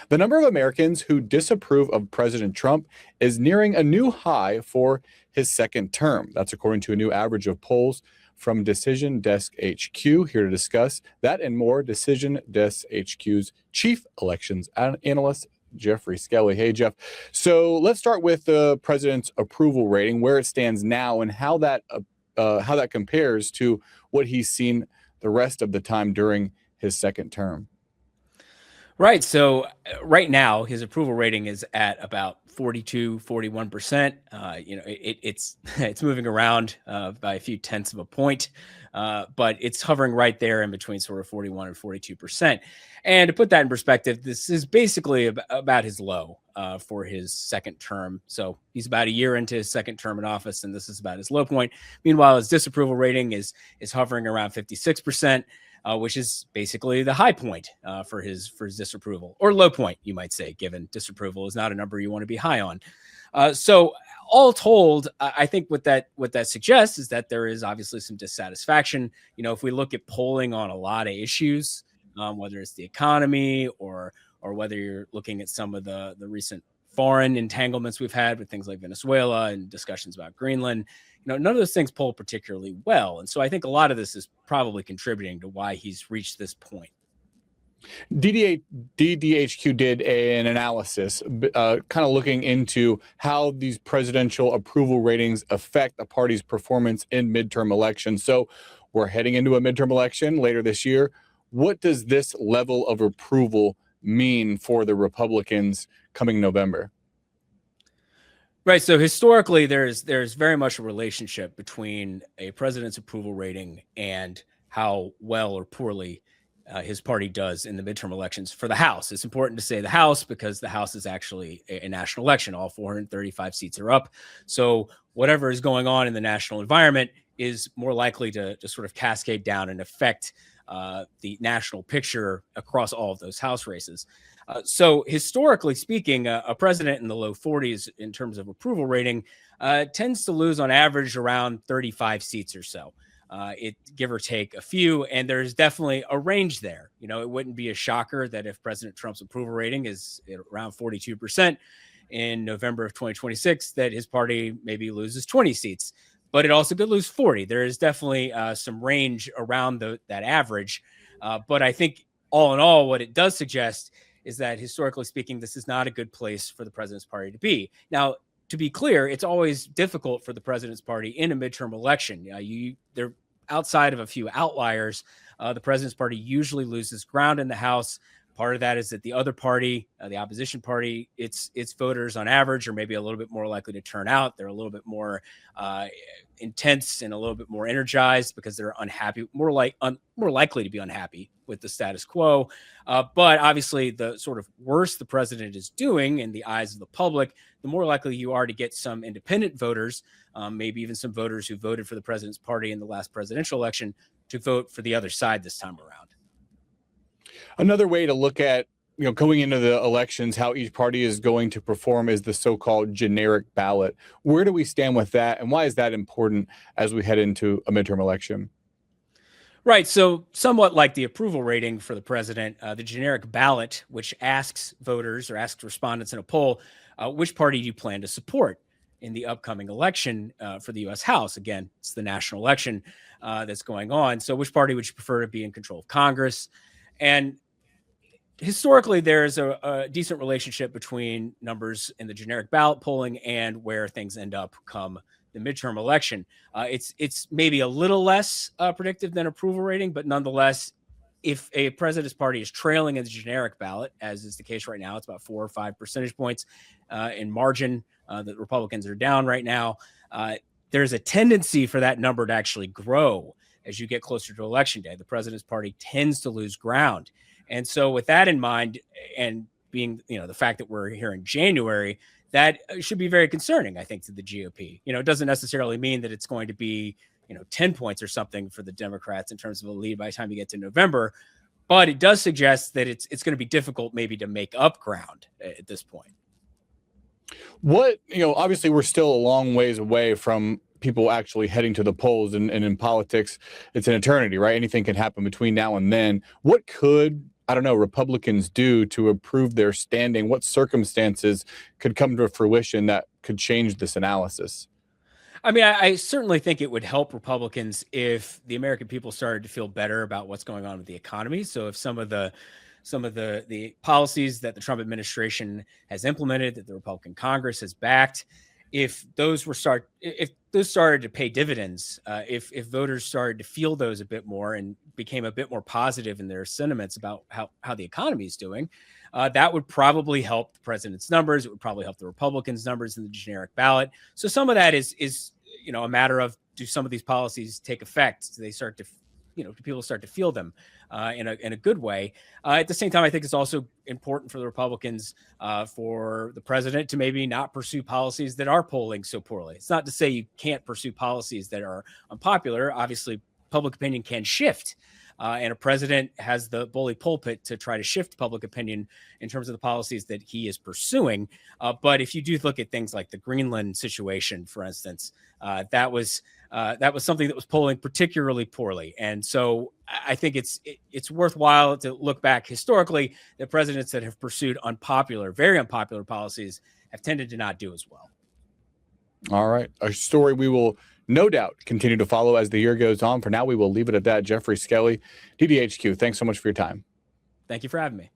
The number of Americans who disapprove of President Trump is nearing a new high for his second term. That's according to a new average of polls from Decision Desk HQ. Here to discuss that and more, Decision Desk HQ's chief elections analyst, Geoffrey Skelley. Hey, Jeff. So let's start with the president's approval rating, where it stands now, and how that compares to what he's seen the rest of the time during his second term. Right. So right now, his approval rating is at about 42, 41%. It's moving around by a few tenths of a point, but it's hovering right there in between sort of 41 and 42%. And to put that in perspective, this is basically about his low for his second term. So he's about a year into his second term in office, and this is about his low point. Meanwhile, his disapproval rating is hovering around 56%. Which is basically the high point for his disapproval, or low point, you might say, given disapproval is not a number you want to be high on. So all told, I think what that suggests is that there is obviously some dissatisfaction. If we look at polling on a lot of issues, whether it's the economy or whether you're looking at some of the recent foreign entanglements we've had with things like Venezuela and discussions about Greenland, none of those things poll particularly well. And so I think a lot of this is probably contributing to why he's reached this point. DDHQ did an analysis kind of looking into how these presidential approval ratings affect a party's performance in midterm elections. So we're heading into a midterm election later this year. What does this level of approval mean for the Republicans coming November? Right. So historically, there's very much a relationship between a president's approval rating and how well or poorly his party does in the midterm elections for the House. It's important to say the House because the House is actually a national election. All 435 seats are up. So whatever is going on in the national environment is more likely to sort of cascade down and affect the national picture across all of those House races. So historically speaking, a president in the low 40s in terms of approval rating tends to lose on average around 35 seats or so. It give or take a few, and there's definitely a range there. It wouldn't be a shocker that if President Trump's approval rating is around 42% in November of 2026, that his party maybe loses 20 seats, but it also could lose 40. There is definitely some range around that average. But I think all in all, what it does suggest is that historically speaking, this is not a good place for the president's party to be. Now, to be clear, it's always difficult for the president's party in a midterm election. They're outside of a few outliers. The president's party usually loses ground in the House. Part of that is that the other party, the opposition party, its voters on average are maybe a little bit more likely to turn out. They're a little bit more intense and a little bit more energized because they're unhappy, more likely to be unhappy with the status quo. But obviously, the sort of worse the president is doing in the eyes of the public, the more likely you are to get some independent voters, maybe even some voters who voted for the president's party in the last presidential election, to vote for the other side this time around. Another way to look at, going into the elections, how each party is going to perform is the so-called generic ballot. Where do we stand with that, and why is that important as we head into a midterm election? Right. So somewhat like the approval rating for the president, the generic ballot, which asks voters or asks respondents in a poll, which party do you plan to support in the upcoming election for the U.S. House? Again, it's the national election that's going on. So which party would you prefer to be in control of Congress? And historically, there's a decent relationship between numbers in the generic ballot polling and where things end up come the midterm election. It's maybe a little less predictive than approval rating, but nonetheless, if a president's party is trailing in the generic ballot, as is the case right now, it's about 4 or 5 percentage points in margin that Republicans are down right now. There's a tendency for that number to actually grow as you get closer to election day. The president's party tends to lose ground. And so with that in mind, and being, the fact that we're here in January, that should be very concerning, I think, to the GOP. It doesn't necessarily mean that it's going to be, 10 points or something for the Democrats in terms of a lead by the time you get to November. But it does suggest that it's going to be difficult maybe to make up ground at this point. Obviously we're still a long ways away from people actually heading to the polls, and in politics, it's an eternity, right? Anything can happen between now and then. What could I don't know, Republicans do to improve their standing? What circumstances could come to fruition that could change this analysis? I mean, I certainly think it would help Republicans if the American people started to feel better about what's going on with the economy. So if some of the policies that the Trump administration has implemented, that the Republican Congress has backed, if those started to pay dividends, if voters started to feel those a bit more and became a bit more positive in their sentiments about how the economy is doing, that would probably help the president's numbers. It would probably help the Republicans' numbers in the generic ballot. So some of that is a matter of, do some of these policies take effect? Do they start to, do people start to feel them in a good way? At the same time, I think it's also important for the Republicans, for the president to maybe not pursue policies that are polling so poorly. It's not to say you can't pursue policies that are unpopular. Obviously, public opinion can shift. And a president has the bully pulpit to try to shift public opinion in terms of the policies that he is pursuing. But if you do look at things like the Greenland situation, for instance, that was something that was polling particularly poorly. And so I think it's worthwhile to look back historically. The presidents that have pursued very unpopular policies have tended to not do as well. All right. A story we will no doubt continue to follow as the year goes on. For now, we will leave it at that. Geoffrey, Skelley, DDHQ, thanks so much for your time. Thank you for having me.